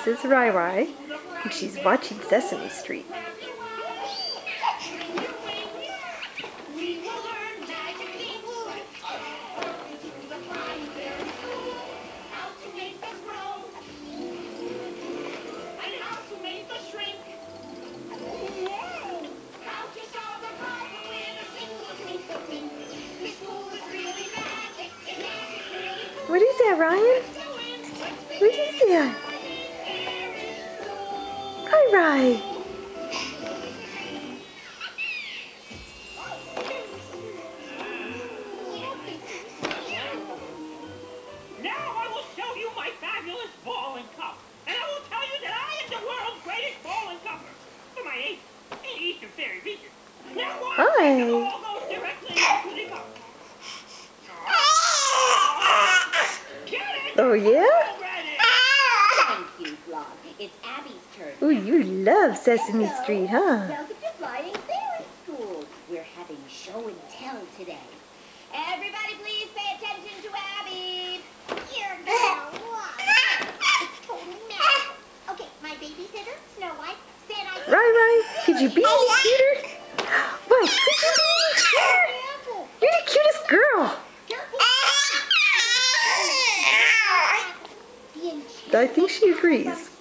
This is Rai Rai, and she's watching Sesame Street. What is that, Ryan? What is that? Hi, Rai. Now I will show you my fabulous bowling cup, and I will tell you that I am the world's greatest bowling cupper for my age in the Eastern Fairy region. Now watch, the ball goes directly into the cup. Oh, yeah? Thank you, Vlog. It's Abby's turn. Oh, you love Sesame Street, huh? Welcome to Flying Fairy School. We're having show and tell today. Everybody please pay attention to Abby. You're gonna love it. It's totally magical. Okay, my babysitter, Snow White, said I... Rai, could you be any cuter? What? Could you be any cuter? You're the cutest girl. I think she agrees.